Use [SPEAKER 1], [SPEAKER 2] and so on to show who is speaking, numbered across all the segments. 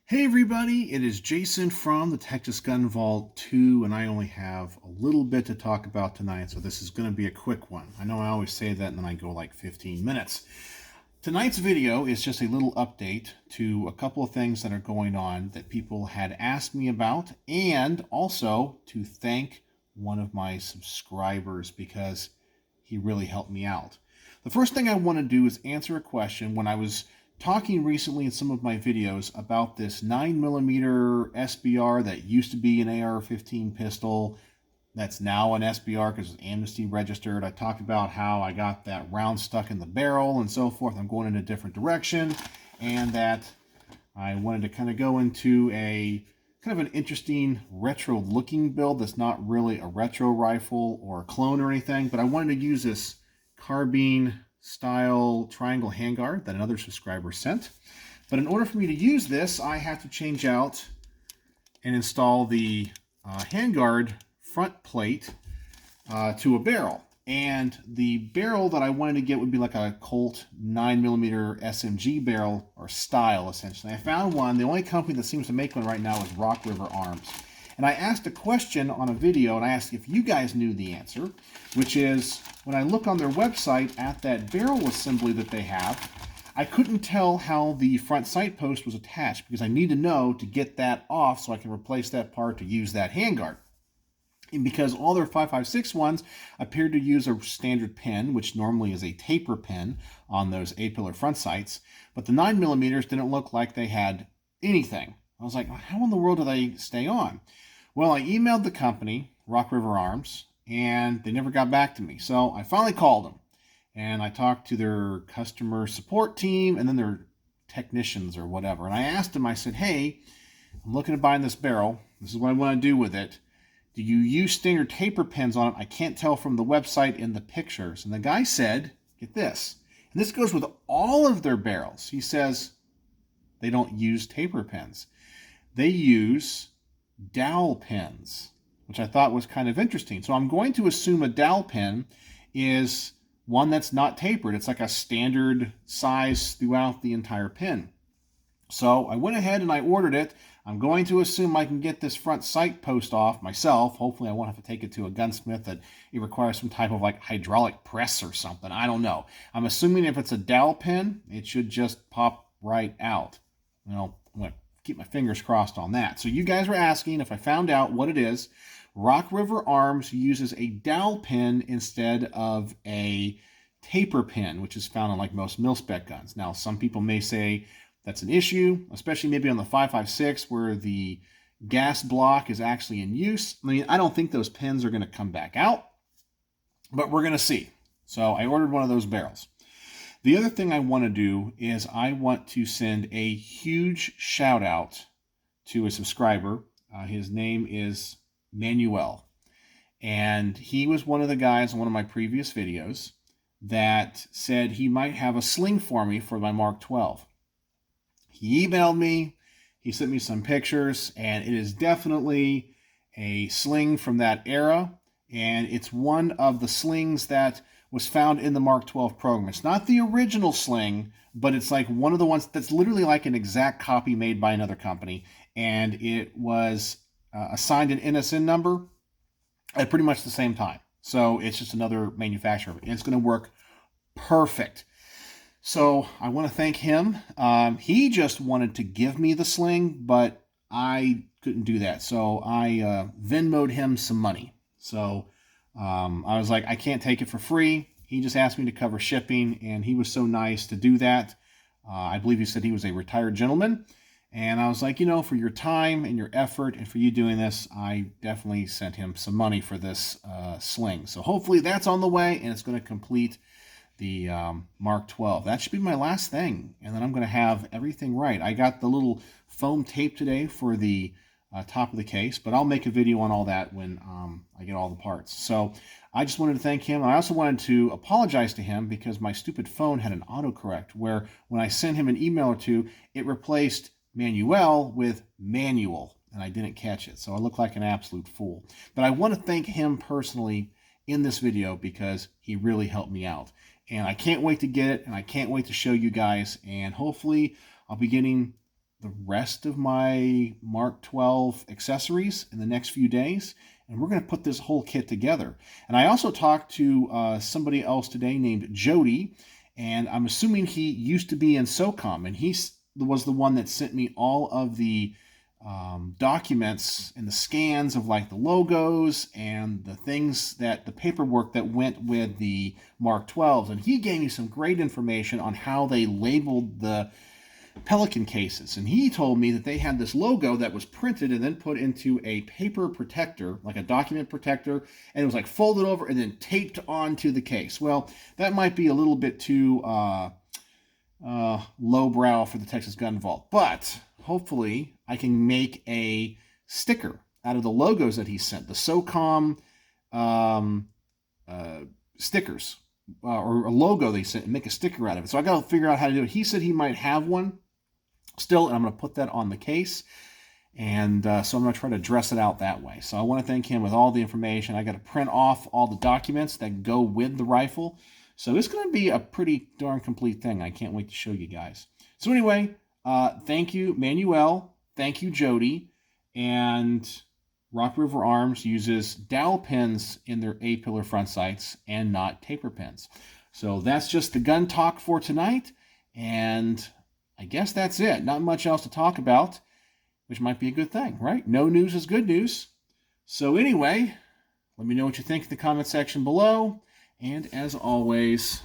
[SPEAKER 1] Hey everybody, it is Jason from the Texas Gun Vault 2, and I only have a little bit to talk about tonight, so this is going to be a quick one. I know I always say that and then I go like 15 minutes. Tonight's video is just a little update to a couple of things that are going on that people had asked me about, and also to thank one of my subscribers because he really helped me out. The first thing I want to do is answer a question. When I was talking recently in some of my videos about this 9mm SBR that used to be an AR-15 pistol that's now an SBR because it's amnesty registered. I talked about how I got that round stuck in the barrel and so forth. I'm going in a different direction, and that I wanted to kind of go into a kind of an interesting retro looking build that's not really a retro rifle or a clone or anything, but I wanted to use this carbine style triangle handguard that another subscriber sent. But in order for me to use this, I have to change out and install the handguard front plate to a barrel. And the barrel that I wanted to get would be like a Colt 9mm SMG barrel or style, essentially. I found one. The only company that seems to make one right now is Rock River Arms. And I asked a question on a video, and I asked if you guys knew the answer, which is when I look on their website at that barrel assembly that they have, I couldn't tell how the front sight post was attached because I need to know to get that off so I can replace that part to use that handguard. And because all their 5.56 ones appeared to use a standard pin, which normally is a taper pin on those A-pillar front sights, but the 9mm didn't look like they had anything. I was like, how in the world do they stay on? Well, I emailed the company, Rock River Arms, and they never got back to me. So I finally called them, and I talked to their customer support team and then their technicians or whatever. And I asked them, I said, hey, I'm looking at buying this barrel. This is what I want to do with it. Do you use standard taper pins on it? I can't tell from the website in the pictures. And the guy said, get this, and this goes with all of their barrels. He says they don't use taper pins. They use dowel pins, which I thought was kind of interesting. So I'm going to assume a dowel pin is one that's not tapered. It's like a standard size throughout the entire pin. So I went ahead and I ordered it. I'm going to assume I can get this front sight post off myself. Hopefully I won't have to take it to a gunsmith that it requires some type of like hydraulic press or something. I don't know. I'm assuming if it's a dowel pin, it should just pop right out. You know, I'm going to keep my fingers crossed on that. So you guys were asking if I found out what it is. Rock River Arms uses a dowel pin instead of a taper pin, which is found on like most mil-spec guns. Now, some people may say that's an issue, especially maybe on the 5.56 where the gas block is actually in use. I mean, I don't think those pins are going to come back out, but we're going to see. So I ordered one of those barrels. The other thing I want to do is I want to send a huge shout out to a subscriber. His name is Manuel, and he was one of the guys in one of my previous videos that said he might have a sling for me for my Mark 12. He emailed me, he sent me some pictures, and it is definitely a sling from that era, and it's one of the slings that was found in the Mark 12 program. It's not the original sling, but it's like one of the ones that's literally like an exact copy made by another company, and it was assigned an NSN number at pretty much the same time. So it's just another manufacturer, and it's going to work perfect. So I want to thank him. He just wanted to give me the sling, but I couldn't do that. So I Venmo'd him some money. So I was like, I can't take it for free. He just asked me to cover shipping, and he was so nice to do that. I believe he said he was a retired gentleman. And I was like, you know, for your time and your effort and for you doing this, I definitely sent him some money for this sling. So hopefully that's on the way, and it's going to complete the Mark 12. That should be my last thing, and then I'm going to have everything right. I got the little foam tape today for the top of the case, but I'll make a video on all that when I get all the parts. So I just wanted to thank him. I also wanted to apologize to him because my stupid phone had an autocorrect where when I sent him an email or two, it replaced Manuel with Manual, and I didn't catch it. So I look like an absolute fool. But I want to thank him personally in this video because he really helped me out. And I can't wait to get it, and I can't wait to show you guys. And hopefully I'll be getting the rest of my Mark 12 accessories in the next few days, and we're going to put this whole kit together. And I also talked to somebody else today named Jody, and I'm assuming he used to be in SOCOM, and he was the one that sent me all of the documents and the scans of like the logos and the things, that the paperwork that went with the Mark 12s. And he gave me some great information on how they labeled the Pelican cases. And he told me that they had this logo that was printed and then put into a paper protector, like a document protector, and it was like folded over and then taped onto the case. Well, that might be a little bit too lowbrow for the Texas Gun Vault, but hopefully I can make a sticker out of the logos that he sent, the SOCOM stickers, or a logo they sent, and make a sticker out of it. So I got to figure out how to do it. He said he might have one still, and I'm going to put that on the case. And so I'm going to try to dress it out that way. So I want to thank him with all the information. I got to print off all the documents that go with the rifle. So it's going to be a pretty darn complete thing. I can't wait to show you guys. So anyway, thank you, Manuel. Thank you, Jody. And Rock River Arms uses dowel pins in their A-pillar front sights and not taper pins. So that's just the gun talk for tonight. And I guess that's it. Not much else to talk about, which might be a good thing, right? No news is good news. So anyway, let me know what you think in the comment section below. And as always,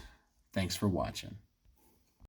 [SPEAKER 1] thanks for watching.